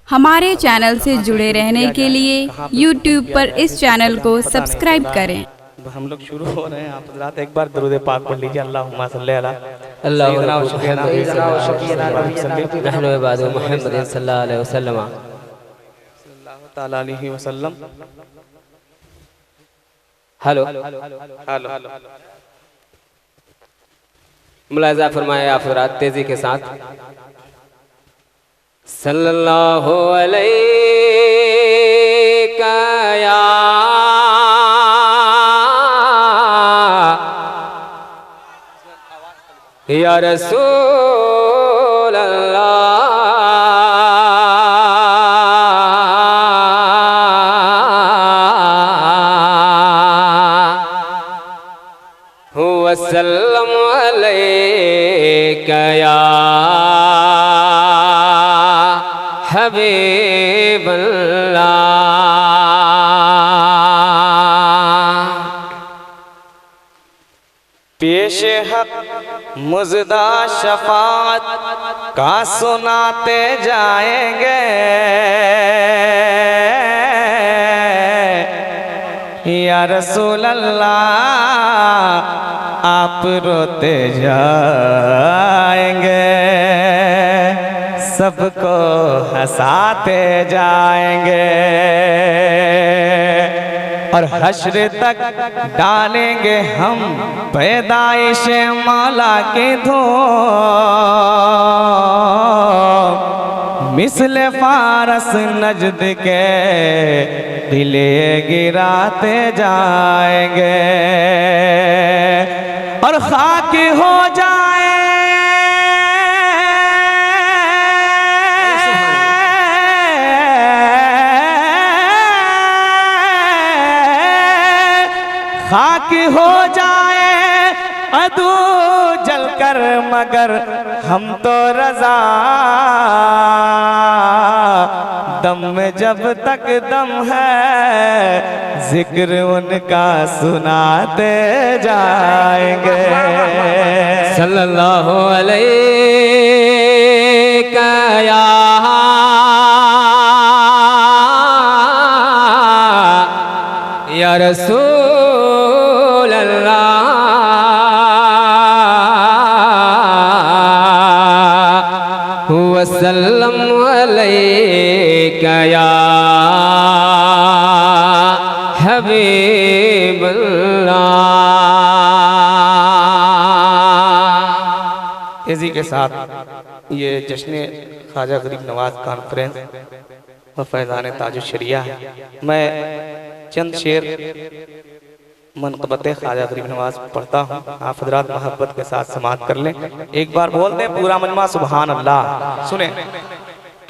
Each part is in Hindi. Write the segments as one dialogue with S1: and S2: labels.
S1: हमारे चैनल से जुड़े रहने के लिए YouTube पर इस चैनल को सब्सक्राइब करें।
S2: हम लोग शुरू हो रहे हैं। आप हज़रात एक बार दुरूद पाक पढ़ लीजिए। अल्लाहुम्मा सल्ली अला वसल्लम।
S3: हेलो, मुलाज़ा फरमाए आप हज़रात तेजी के साथ। सल्लल्लाहु अलैका या रसूल अल्लाह वसल्लम अलैका या हबीबल्लाह।
S2: पेश हक मुज़दा शफात का सुनाते जाएंगे, या रसूल अल्लाह आप रोते जाएंगे, सबको हंसाते जाएंगे और हश्र तक डालेंगे हम पैदाइश मौला की धूम। मिस्ल फारस नजद के दिले गिराते जाएंगे और खाक हो जाए खाक हो जाए अदू जलकर, मगर हम तो रजा दम में जब तक दम है जिक्र उनका सुनाते जाएंगे।
S3: सल्लल्लाहु अलैका या रसूल अल्लाह वसल्लम अलैका या हबीबल्लाह।
S2: तेजी के साथ ये जश्न ख्वाजा गरीब नवाज कॉन्फ्रेंस और फैज़ान ताजुश शरिया है। मैं चंद शेर मनक़बत ख्वाजा गरीब नवाज पढ़ता हूँ। आप हज़रात मोहब्बत के साथ समाअत कर लें। एक बार बोल दें पूरा मजमा सुभान अल्लाह। सुने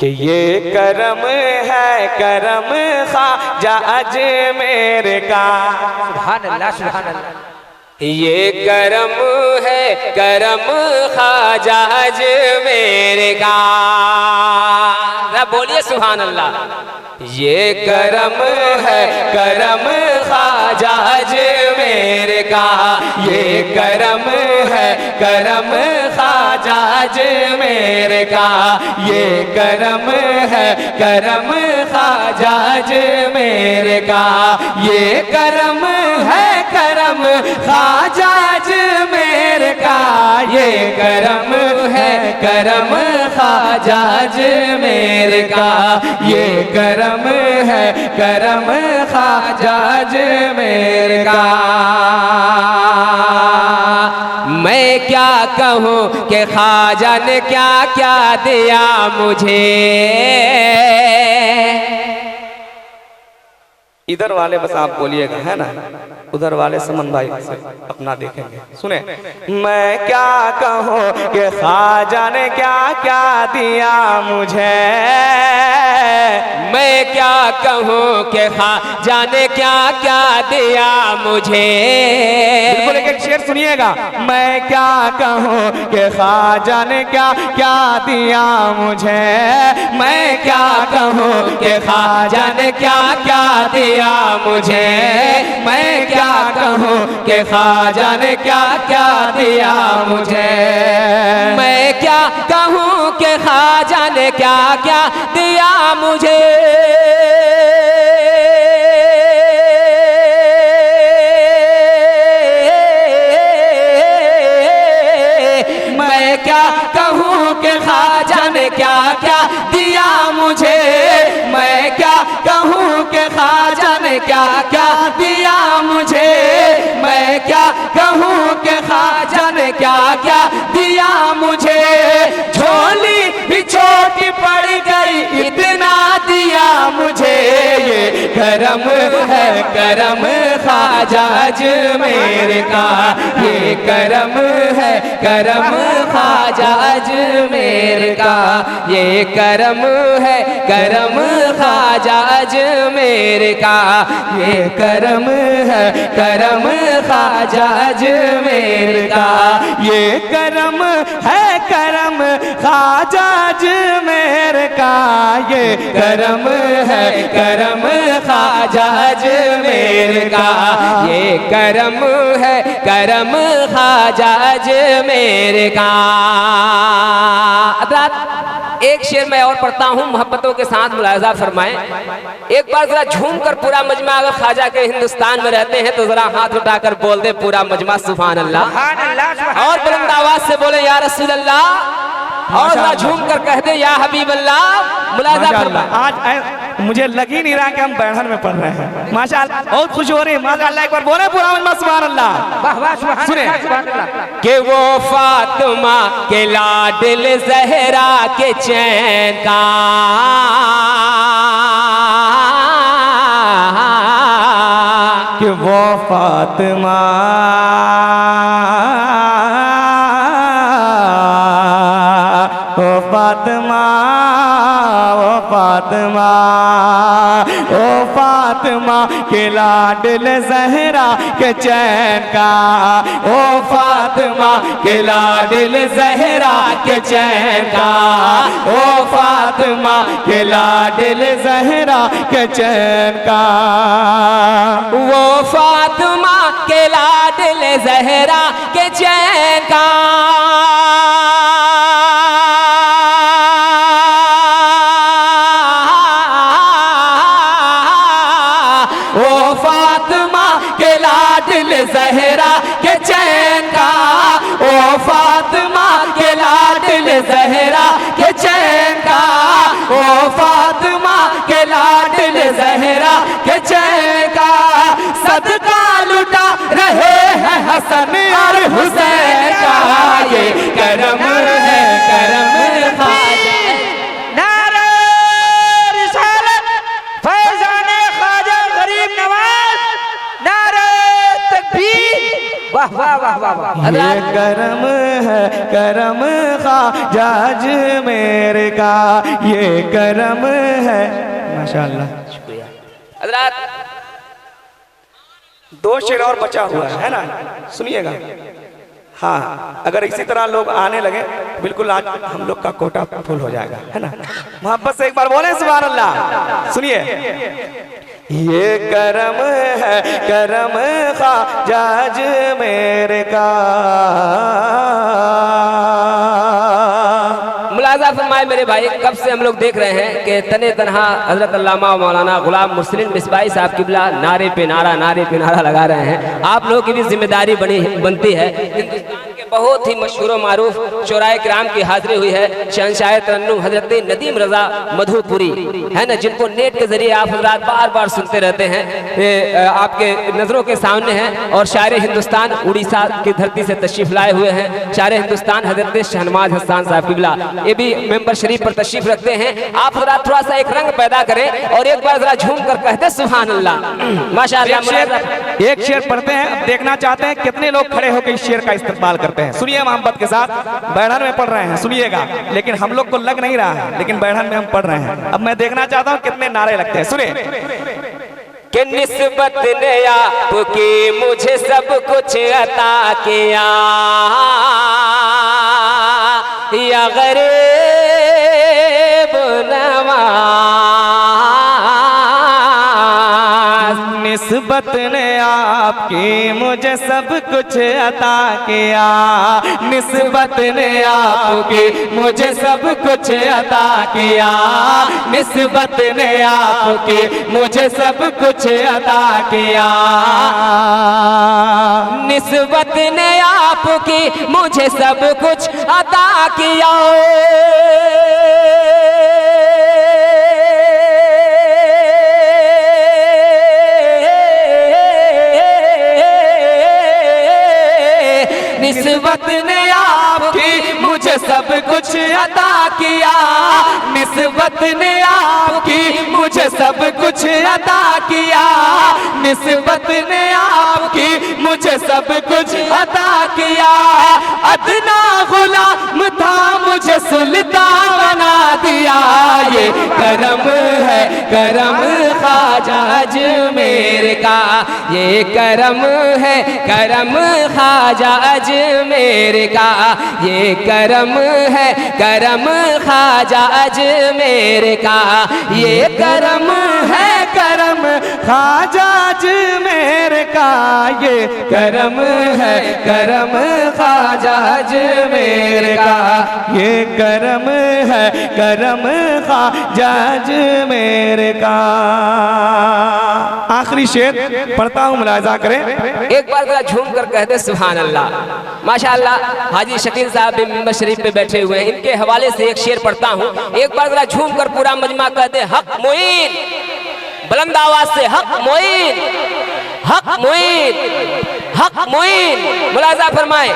S2: कि ये करम है करम ख्वाजा अजमेर का,
S3: सुभान अल्लाह सुभान अल्लाह। ये करम है करम ख्वाजा अजमेर का, बोलिए सुभान अल्लाह। ये करम है करम ख्वाजा अजमेर का, ये करम है करम ख्वाजा अजमेर का, ये करम है करम ख्वाजा अजमेर का, ये करम है करम ख्वाजा अजमेर का, ये करम है करम ख्वाजा अजमेर का, ये करम है करम ख्वाजा अजमेर का। मैं क्या कहूँ कि ख्वाजा ने क्या क्या दिया मुझे।
S2: इधर वाले बस आप बोलिएगा, है ना, उधर वाले समन भाई से अपना देखेंगे। सुने, मैं क्या कहूँ कि ख्वाजा ने क्या क्या दिया मुझे,
S3: मैं क्या कहूँ कि ख्वाजा ने क्या क्या दिया मुझे।
S2: बिल्कुल एक शेर सुनिएगा। मैं क्या कहूँ कि ख्वाजा ने क्या क्या दिया मुझे, मैं क्या कहूँ कि ख्वाजा ने क्या क्या दिया मुझे, मैं क्या कहूँ कि ख्वाजा ने क्या क्या दिया मुझे,
S3: मैं क्या कहूँ कि ख्वाजा ने क्या क्या दिया मुझे। करम ख्वाजा अजमेर का, ये करम है करम ख्वाजा अजमेर का, ये करम है करम ख्वाजा अजमेर का, ये करम है करम ख्वाजा अजमेर का,
S2: ये करम है करम ख्वाजा अजमेर का, ये
S3: करम है करम ख्वाजा अजमेर का, ये करम है करम ख्वाजा अजमेर का। एक शेर मैं और पढ़ता हूँ, मोहब्बतों के साथ मुलाहिजा फरमाएं। एक बार जरा झूम कर पूरा मजमा, अगर ख्वाजा के हिंदुस्तान में रहते हैं तो जरा हाथ उठाकर बोल दे पूरा मजमा सुभान अल्लाह, और बुलंद आवाज से बोले या रसूल अल्लाह, और जरा झूम कर कह दे या हबीब अल्लाह। मुलाहिजा फरमाएं।
S2: आज मुझे लग ही नहीं रहा कि हम बैठन में पढ़ रहे हैं। माशाअल्लाह बहुत खुश हो रही है। माशाअल्लाह एक बार बोले पूरा मजमा सुभान अल्लाह। सुने
S3: कि वो फातिमा के लाडल ज़हरा के चैन का,
S2: कि वो फातिमा ओ फातिमा ओ फातिमा ओ फातिमा के लाडल ज़हरा के चैन का, ओ फातिमा के लाडल ज़हरा के चैन का, ओ फातिमा के लाडल ज़हरा के चैन का,
S3: वो फातिमा के लाडल ज़हरा के चैन का,
S2: ओ फातिमा के लाडल ज़हरा के चैन का, ओ फातिमा के लाडल ज़हरा के चैन का, ओ फातिमा के लाडल ज़हरा के चैन का, सदका लुटा रहे हैं हसन और हुसैन का, ये करम है करम ख्वाजा।
S4: नारे रिसालत फैज़ाने ख्वाजा गरीब नवाज, नारे तकबीर, वाह वाह वाह वाह वाह।
S2: ये करम है करम ख्वाजा अजमेर का, ये करम है। माशाअल्लाह।
S3: हज़रात
S2: दो शेर और बचा हुआ है ना, सुनिएगा। हाँ, अगर इसी तरह लोग आने लगे बिल्कुल आज हम लोग का कोटा फुल हो जाएगा, है ना। मोहब्बत से एक बार बोले सुभान अल्लाह। सुनिए, ये करम है करम ख्वाजा अजमेर का।
S3: मुलाजा फरमाए मेरे भाई, कब से हम लोग देख रहे हैं कि तने तनहा हजरत अल्लामा मौलाना गुलाम मुस्लिम मिसबाई साहब किबला नारे पे नारा लगा रहे हैं। आप लोगों की भी जिम्मेदारी बनती है। हिंदुस्तान के बहुत ही मशहूर मारूफ शोराए किराम की हाजिरी हुई है शहंशाह तरन्नुम हजरत नदीम रजा मधुपुरी, है ना, जिनको नेट के जरिए आप हजरात बार बार सुनते रहते हैं। आपके नजरों के सामने हैं और शायर हिंदुस्तान उड़ीसा की धरती से तशरीफ लाए हुए हैं शायर हिंदुस्तान हजरत शहनवाज हसन साहब किबला, ये भी मेंबर शरीफ पर तशरीफ रखते हैं। आप हजरात थोड़ा सा एक रंग पैदा करें और एक बार जरा झूम कर कहते सुभान अल्लाह। माशाअल्लाह।
S2: एक शेर पढ़ते हैं, अब देखना चाहते हैं कितने लोग खड़े होकर इस शेर का इस्तेमाल करते हैं। सुनिए मोहब्बत के साथ, बैठन में पढ़ रहे हैं, सुनिएगा। लेकिन हम लोग को लग नहीं रहा है, लेकिन बैठन में हम पढ़ रहे हैं। अब मैं देखना चाहता हूँ कितने नारे लगते हैं। सुनिए
S3: कि निस्बत ने आपकी मुझे सब कुछ अता किया, या गरीब नवाज,
S2: निस्बत ने आपकी मुझे सब कुछ अता किया, निस्बत ने आपकी मुझे सब कुछ अता किया, निस्बत ने आपकी मुझे सब कुछ अता किया,
S3: निस्बत ने आपकी मुझे सब कुछ अता किया,
S2: निस्बत ने आपकी मुझे सब कुछ अता किया, निस्बत ने आपकी आपकी मुझे सब कुछ अता किया, निस्बत ने आपकी मुझे सब कुछ अता किया। अदना गुलाम था मुझे सुल्तान बना दिया, ये करम है करम ख्वाजा अजमेर का, ये करम है करम ख्वाजा अजमेर का, ये करम है करम ख्वाजा अजमेर का, ये करम है करम ख्वाजा अजमेर का, ये करम है करम ख्वाजा अजमेर का, ये करम है करम ख्वाजा अजमेर का। आखिरी शेर पढ़ता हूँ, मुलाजा करें।
S3: एक बार जरा झूम कर कहते सुभान अल्लाह। माशाअल्लाह हाजी शकील साहब भी मिंबर शरीफ पे बैठे हुए हैं, इनके हवाले से एक शेर पढ़ता हूँ। एक बार जरा झूम कर पूरा मजमा कहते हक मोइन, बुलंद आवाज से हक मोइन, हक मोइन, हक मोइन। मुलाजा फरमाए।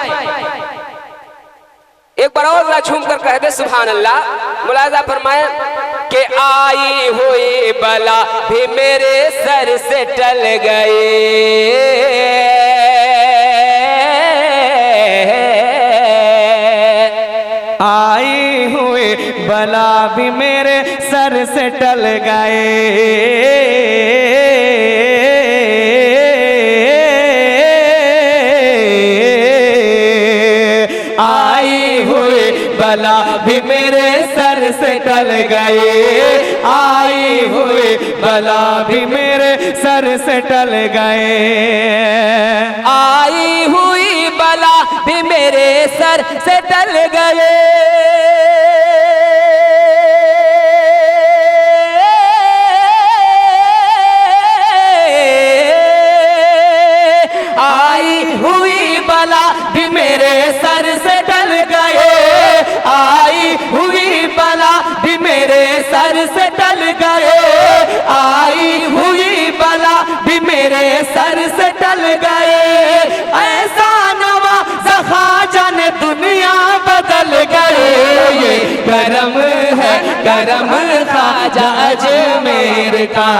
S3: एक बार और जरा झूम कर कहते सुभान अल्लाह। मुलाजा फरमाए कि आई हुई बला भी मेरे सर से टल गई,
S2: आई हुई बला भी मेरे सर से टल गए, आई हुई बला भी मेरे सर से टल गए, आई हुई बला भी मेरे सर से टल गए,
S3: आई हुई बला भी मेरे सर से टल गए, आई हुई बला भी मेरे सर से टल गए, आई हुई बला भी मेरे सर से टल गए, आई हुई बला भी मेरे सर से टल गए। ऐसा नवाज़ा ख्वाजा ने दुनिया बदल गए, ये करम है करम ख्वाजा अजमेर का,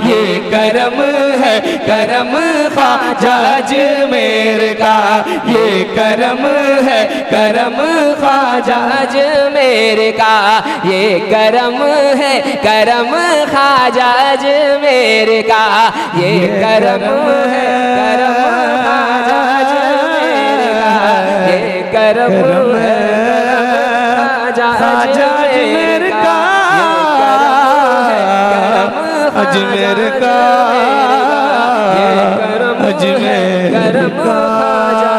S3: ये करम है करम ख्वाजा अजमेर का, ये करम है करम ख्वाजा अजमेर का, ये करम है करम ख्वाजा अजमेर का, ये करम है करम ख्वाजा अजमेर का, ये करम है ख्वाजा अजमेर का,
S2: अजमेर का, अजमेर का।